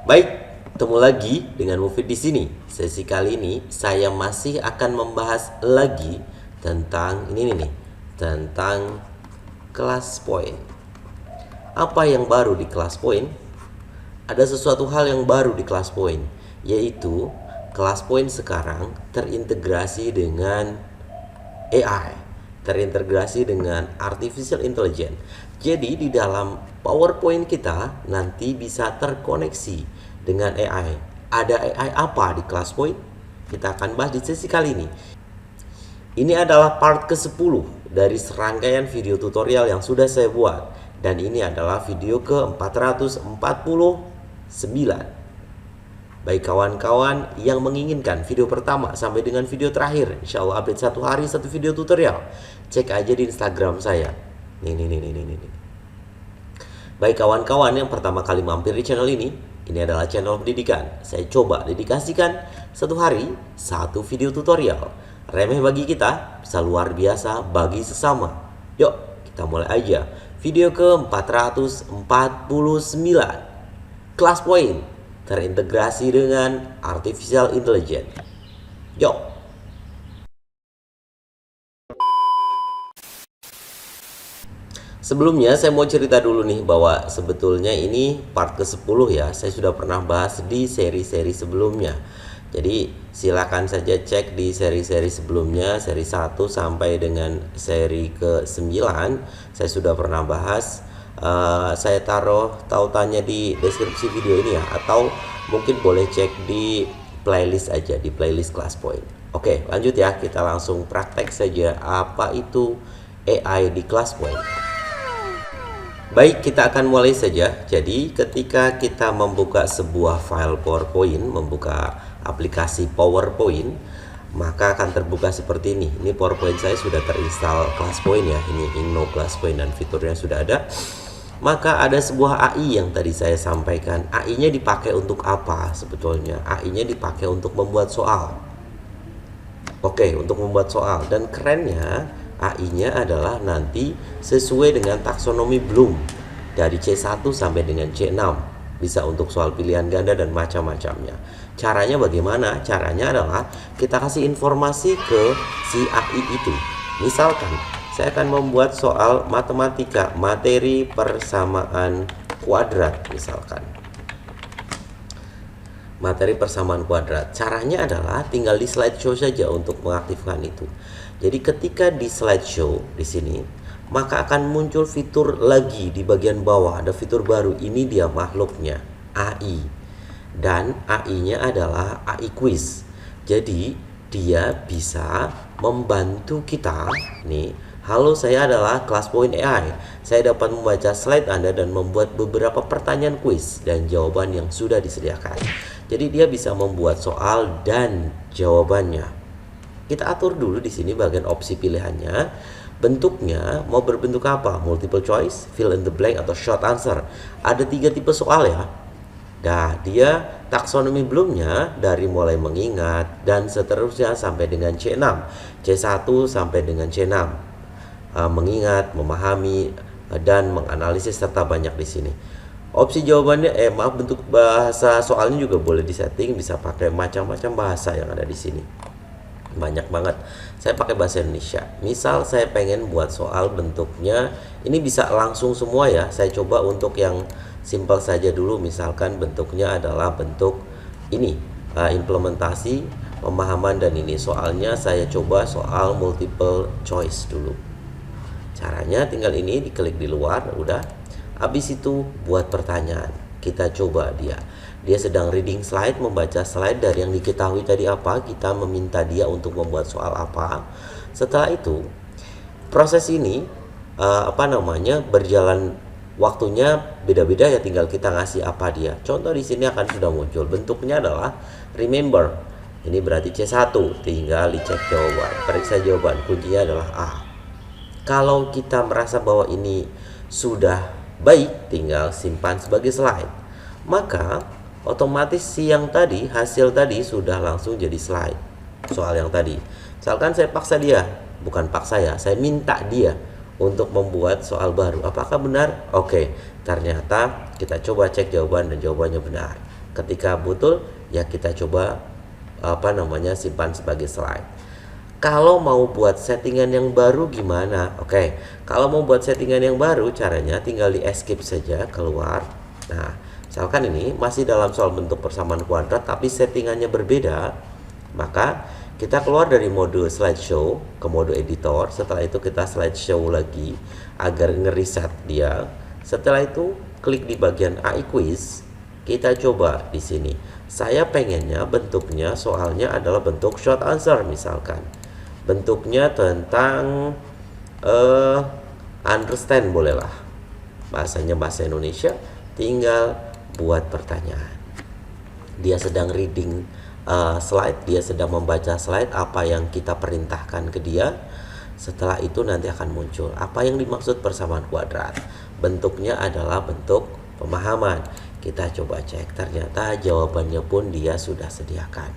Baik, ketemu lagi dengan Mufid di sini. Sesi kali ini saya masih akan membahas lagi tentang ini nih, tentang kelas poin. Apa yang baru di kelas poin? Ada sesuatu hal yang baru di kelas poin, yaitu kelas poin sekarang terintegrasi dengan AI, terintegrasi dengan artificial intelligence. Jadi di dalam PowerPoint kita nanti bisa terkoneksi dengan AI. Ada AI apa di kelas point? Kita akan bahas di sesi kali ini. Ini adalah part ke-10 dari serangkaian video tutorial yang sudah saya buat, dan ini adalah video ke-449. Baik kawan-kawan yang menginginkan video pertama sampai dengan video terakhir, insya Allah update satu hari satu video tutorial, cek aja di Instagram saya. Nih. Baik kawan-kawan yang pertama kali mampir di channel ini adalah channel pendidikan. Saya coba dedikasikan satu hari satu video tutorial. Remeh bagi kita, bisa luar biasa bagi sesama. Yuk, kita mulai aja. Video ke-449. Kelas poin terintegrasi dengan artificial intelligence. Yuk. Sebelumnya saya mau cerita dulu nih bahwa sebetulnya ini part ke-10 ya. Saya sudah pernah bahas di seri-seri sebelumnya. Jadi silakan saja cek di seri-seri sebelumnya, seri 1 sampai dengan seri ke-9 saya sudah pernah bahas. Saya taruh tautannya di deskripsi video ini ya, atau mungkin boleh cek di playlist aja, di playlist kelas point. Oke, lanjut ya, kita langsung praktek saja apa itu AI di kelas point. Baik, kita akan mulai saja. Jadi ketika kita membuka sebuah file PowerPoint, membuka aplikasi PowerPoint, maka akan terbuka seperti ini. Ini PowerPoint saya sudah terinstall ClassPoint ya. Ini Inno ClassPoint dan fiturnya sudah ada. Maka ada sebuah AI yang tadi saya sampaikan. AI-nya dipakai untuk apa sebetulnya? AI-nya dipakai untuk membuat soal. Oke, untuk membuat soal. Dan kerennya AI-nya adalah nanti sesuai dengan taksonomi Bloom dari C1 sampai dengan C6. Bisa untuk soal pilihan ganda dan macam-macamnya. Caranya bagaimana? Caranya adalah kita kasih informasi ke si AI itu. Misalkan saya akan membuat soal matematika, materi persamaan kuadrat misalkan. Materi persamaan kuadrat. Caranya adalah tinggal di slideshow saja untuk mengaktifkan itu. Jadi ketika di slideshow di sini, maka akan muncul fitur lagi di bagian bawah. Ada fitur baru. Ini dia makhluknya, AI. Dan AI-nya adalah AI quiz. Jadi dia bisa membantu kita. Nih, halo, saya adalah ClassPoint AI. Saya dapat membaca slide Anda dan membuat beberapa pertanyaan quiz dan jawaban yang sudah disediakan. Jadi dia bisa membuat soal dan jawabannya. Kita atur dulu di sini bagian opsi pilihannya. Bentuknya mau berbentuk apa? Multiple choice, fill in the blank, atau short answer. Ada 3 tipe soal ya. Nah, dia taksonomi Bloomnya dari mulai mengingat dan seterusnya sampai dengan C6. C1 sampai dengan C6. Mengingat, memahami, dan menganalisis serta banyak di sini. Opsi jawabannya, bentuk bahasa soalnya juga boleh disetting, bisa pakai macam-macam bahasa yang ada di sini. Banyak banget. Saya pakai bahasa Indonesia. Misal saya pengen buat soal bentuknya, ini bisa langsung semua ya. Saya coba untuk yang simpel saja dulu. Misalkan bentuknya adalah bentuk ini, implementasi, pemahaman, dan ini soalnya saya coba soal multiple choice dulu. Caranya tinggal ini diklik di luar, udah. Habis itu buat pertanyaan. Kita coba dia sedang reading slide, membaca slide dari yang diketahui tadi apa. Kita meminta dia untuk membuat soal apa. Setelah itu proses ini berjalan, waktunya beda-beda ya, tinggal kita ngasih apa dia. Contoh di sini akan sudah muncul, bentuknya adalah remember. Ini berarti C1, tinggal dicek jawaban, periksa jawaban, kuncinya adalah A. Kalau kita merasa bahwa ini sudah baik, tinggal simpan sebagai slide. Maka otomatis hasil tadi sudah langsung jadi slide. Soal yang tadi, misalkan saya paksa dia, bukan paksa ya, saya minta dia untuk membuat soal baru. Apakah benar? Oke, ternyata kita coba cek jawaban dan jawabannya benar. Ketika betul ya kita coba simpan sebagai slide. Kalau mau buat settingan yang baru gimana? Oke, kalau mau buat settingan yang baru caranya tinggal di escape saja keluar. Nah, misalkan ini masih dalam soal bentuk persamaan kuadrat tapi settingannya berbeda, maka kita keluar dari mode slideshow ke mode editor. Setelah itu kita slideshow lagi agar ngereset dia. Setelah itu klik di bagian AI quiz. Kita coba di sini. Saya pengennya bentuknya soalnya adalah bentuk short answer misalkan. Bentuknya tentang understand bolehlah. Bahasanya bahasa Indonesia, tinggal buat pertanyaan. Dia sedang reading slide, dia sedang membaca slide apa yang kita perintahkan ke dia. Setelah itu nanti akan muncul apa yang dimaksud persamaan kuadrat. Bentuknya adalah bentuk pemahaman. Kita coba cek, ternyata jawabannya pun dia sudah sediakan.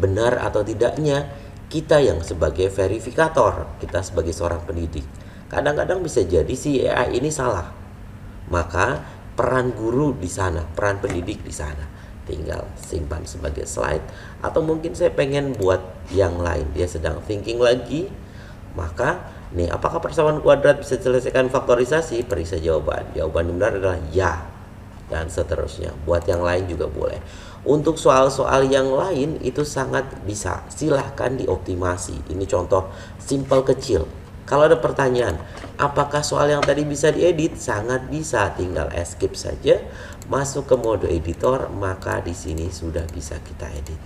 Benar atau tidaknya, kita yang sebagai verifikator, kita sebagai seorang pendidik. Kadang-kadang bisa jadi si AI ini salah. Maka peran guru di sana, peran pendidik di sana. Tinggal simpan sebagai slide. Atau mungkin saya pengen buat yang lain. Dia sedang thinking lagi. Maka nih, apakah persamaan kuadrat bisa diselesaikan faktorisasi? Periksa jawaban. Jawaban yang benar adalah ya. Dan seterusnya. Buat yang lain juga boleh. Untuk soal-soal yang lain itu sangat bisa. Silahkan dioptimasi. Ini contoh simpel kecil. Kalau ada pertanyaan, apakah soal yang tadi bisa diedit? Sangat bisa. Tinggal escape saja, masuk ke mode editor, maka di sini sudah bisa kita edit.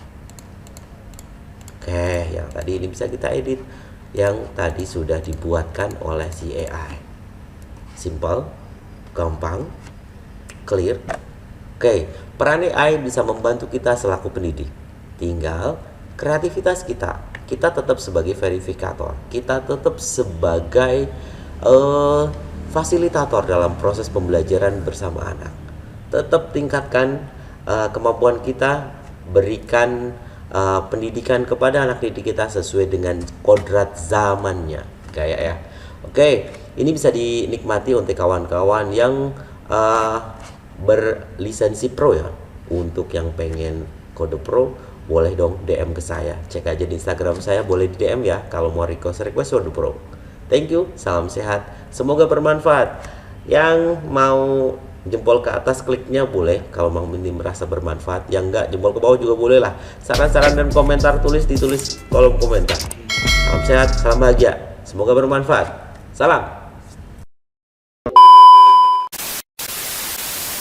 Oke, yang tadi ini bisa kita edit. Yang tadi sudah dibuatkan oleh si AI. Simple, gampang, clear. Oke, peran AI bisa membantu kita selaku pendidik. Tinggal kreativitas kita. Kita tetap sebagai verifikator. Kita tetap sebagai fasilitator dalam proses pembelajaran bersama anak. Tetap tingkatkan kemampuan kita, berikan pendidikan kepada anak didik kita sesuai dengan kodrat zamannya, kayak ya. Oke, ini bisa dinikmati untuk kawan-kawan yang berlisensi pro ya. Untuk yang pengen kode pro, boleh dong DM ke saya. Cek aja di Instagram saya, boleh di DM ya kalau mau request kode pro. Thank you, salam sehat, semoga bermanfaat. Yang mau jempol ke atas kliknya boleh kalau mau ini merasa bermanfaat. Yang enggak, jempol ke bawah juga boleh lah. Saran-saran dan komentar ditulis kolom komentar. Salam sehat, salam bahagia, semoga bermanfaat. Salam.